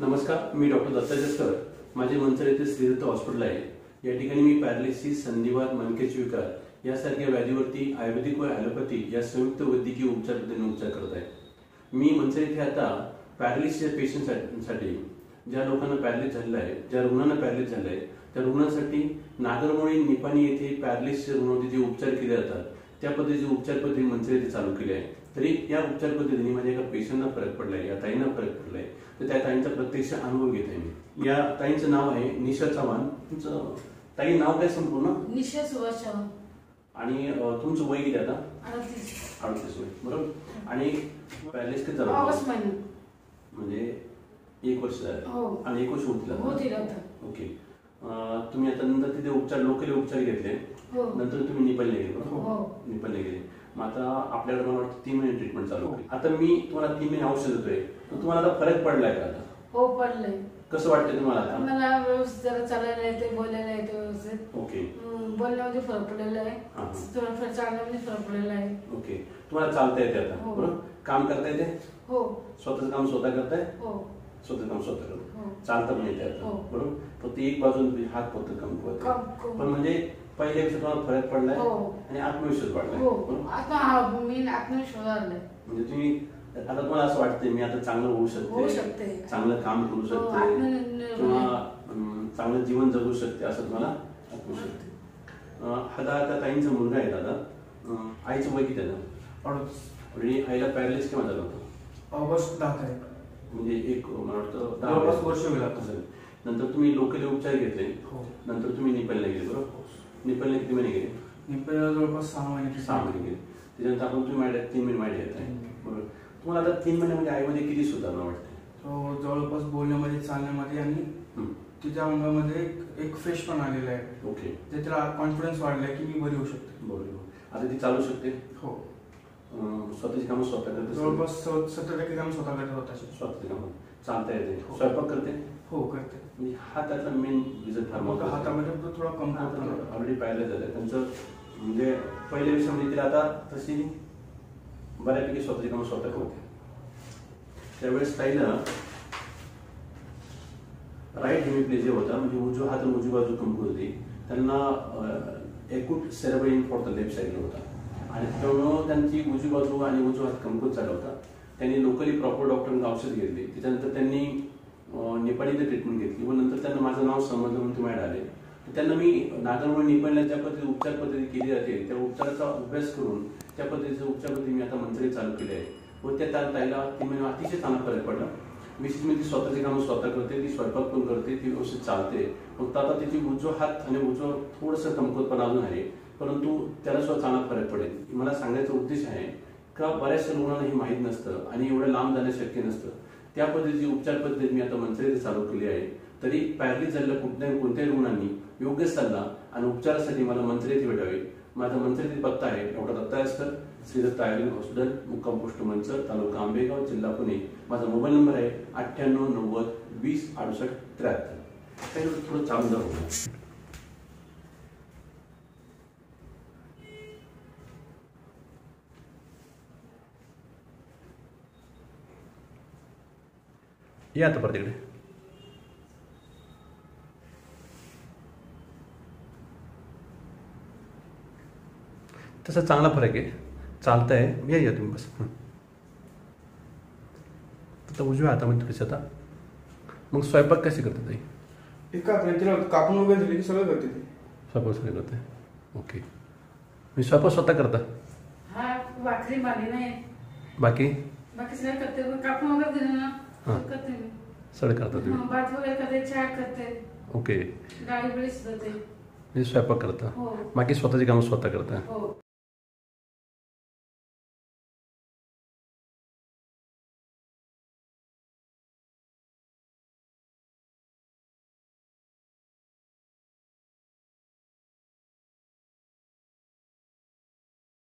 नमस्कार, मी डॉक्टर दत्ता जसकर. माझे मंचर येथे श्रीदत्त हॉस्पिटल आहे. या ठिकाणी मी पॅरालिसिस, संधिवात, मणक्याचे विकार यासारख्या व्याधीवरती आयुर्वेदिक व ॲलोपॅथी या संयुक्त वैद्यकीय उपचार पद्धतीने उपचार करत आहे. मी मंचर येथे आता पॅरालिसिसच्या पेशंटसाठी, ज्या लोकांना पॅरालिस झालेलं आहे, ज्या रुग्णांना पॅरालिस झालं आहे, त्या रुग्णांसाठी नागरमोळी, निपाणी येथे पॅरालिसिसच्या रुग्णांवरती जे उपचार केले जातात त्या पद्धतीचे उपचार पद्धती मंचर येथे चालू केली आहे. तरी या उपचार पद्धतीने माझ्या एका पेशंटला फरक पडलाय, या ताईंना फरक पडलाय. तर त्या ताईंचा प्रत्यक्ष अनुभव घेत आहे मी. या ताईंचं नाव आहे निशा चव्हाण. तुमचं ताई नाव काय संपूर्ण? निशा सुभाष चव्हाण. आणि तुमचं वय किती आता? 38 वय, बरोबर. आणि पॅरालिस किती झालं? ऑगस्ट महिन्यात, म्हणजे 1 वर्ष झालं. हो. आणि 1 वर्ष होतील आता. ओके. तुम्ही आता नंतर तिथे उपचार, लोकल उपचार घेतले, नंतर तुम्ही निपाणीला गेले, बरोबर? निपाणीला गेले. मग आता आपल्याकडे मला वाटतं 3 महिने ट्रीटमेंट चालू आहे. आता मी तुम्हाला 3 महिने औषध देतोय, तर तुम्हाला आता फरक पडलाय का? आता हो, पडलंय. कसं वाटतंय तुम्हाला आता? मला व्यवस्थित जरा चालायला येते, बोलायला येते व्यवस्थित. ओके. बोलण्यामध्ये फरक पडलेला आहे, थोडंफार चालण्यामध्ये फरक पडलेला आहे. ओके. तुम्हाला चालता येते आता, बरोबर? काम करता येते? हो. स्वतःचं काम स्वतः करताय? हो. स्वतःचं काम स्वतः करतो. चालता पण येते आता, बरोबर? फक्त एक बाजून हात फक्त कमकुवत, पण म्हणजे पहिल्यापेक्षा तुम्हाला फरक पडलाय आणि आत्मविश्वास वाढलाय. आता मी आत्मविश्वास वाढलाय. म्हणजे तुम्ही आता तुम्हाला असं वाटतंय मी आता चांगलं होऊ शकते, चांगलं काम करू शकते, किंवा चांगलं जीवन जगू शकते, असं तुम्हाला आत्मविश्वास. आता त्या ताईंचा मुलगा आहे दादा. आईचं वय किती आहे? आणि आईला पॅरालिस केव्हा झालं होतं? ऑगस्ट 10 तारीख. म्हणजे एक मला वाटतं 10 वर्ष गेला. नंतर तुम्ही लोकल उपचार घेतले, नंतर तुम्ही निपाणीला गेले, बरोबर? निपाणीला किती महिने गेले? निपाणीला जवळपास 6 महिने गेले. त्याच्यानंतर आपण तुम्ही माझ्या 3 महिने माझ्या येत आहे, बरोबर? तुम्हाला आता 3 महिन्यामध्ये आईमध्ये किती सुधारणा वाटते? जवळपास बोलण्यामध्ये, चालण्यामध्ये आणि तिच्या अंगामध्ये एक फ्रेश पण आलेला आहे. ओके. जे तिला कॉन्फिडन्स वाढलाय की मी बरी होऊ शकते. बरोबर. आता ती चालू शकते? हो. स्वतःची कामं स्वतः करते? जवळपास 70% काम स्वतः करते. स्वतःची कामं चालता येते, स्वयंपाक करते? हो, करते. म्हणजे हा त्याचा मेन रिझल्ट फार मोठा. हातामध्ये थोडा कमकुवत ऑलरेडी पाहिलं झालं त्यांचं. म्हणजे पहिल्या दिवसामध्ये तिला आता तशी बऱ्यापैकी स्वतःची कामं स्वतः करते. त्यावेळेस ताईला राईट हेमिप्लेजिया होता, म्हणजे उजवा हात आणि उजवी बाजू कमकुवत होती. त्यांना एक्यूट सेरेब्रल इन्फॉर्म लेफ्ट साईडला होता, आणि त्यामुळं त्यांची उजवी बाजू आणि उजवा हात कमकुवत झाला होता. त्यांनी लोकली प्रॉपर डॉक्टरांना औषध घेतली. त्याच्यानंतर त्यांनी निपाणीला ट्रीटमेंट घेतली, व नंतर त्यांना माझं नाव समजलं म्हणून ते माझ्याकडे आले. त्यांना मी नागरमोळी, निपाणीला ज्या पद्धतीने उपचार पद्धती केली जाते त्या उपचाराचा अभ्यास करून त्या पद्धतीचं उपचार पद्धती मी आता मंचरी चालू केली आहे. व त्या ताईला 3 महिने अतिशय चांगला फरक पडला. विशेष म्हणजे ती स्वतःची कामं स्वतः करते, ती स्वयंपाक पण करते, ती व्यवस्थित चालते. फक्त आता तिची उजवा हात आणि उजवं थोडंसं कमकुवतपणा अजून आहे, परंतु त्याला सुद्धा चांगला फरक पडेल. मला सांगायचा उद्देश आहे का बऱ्याचशा रुग्णांना हे माहीत नसतं आणि एवढं लांब जाणं शक्य नसतं. त्या पद्धतीची उपचार पद्धती मी आता मंचरी चालू केली आहे. तरी पॅरालिस झालेल्या कोणत्याही रुग्णांनी योग्य सल्ला आणि उपचारासाठी मला मंचरी भेटावे. माझा मंचरी पत्ता आहे डॉक्टर दत्ता जसकर, श्रीदत्त आयुर्वेदिक हॉस्पिटल, मुक्काम पोस्ट मंचर, तालुका आंबेगाव, जिल्हा पुणे. माझा मोबाईल नंबर आहे 98 90 20 68 73. थोडं चालू जाऊ. या आता परत इकडे. तसा चांगला फरक आहे, चालतंय. या तुम्ही बस. आता उजव्या हातामध्ये थोडीशी. आता मग स्वयंपाक कशी करते ताई? एका तिला कापून वगैरे दिली की सगळं करते ती. स्वयंपाक सगळं करते. ओके. मी स्वयंपाक स्वतः करता? हा, भाकरी भाली नाही. बाकी सगळं करते. कापून वगैरे दिलं ना करते मी. सगळं करता तुम्ही? भात वगैरे करते, चहा करते. ओके. डाळी बिळी सुद्धा ते. स्वयंपाक करता, बाकी स्वतःची कामं स्वतः करता.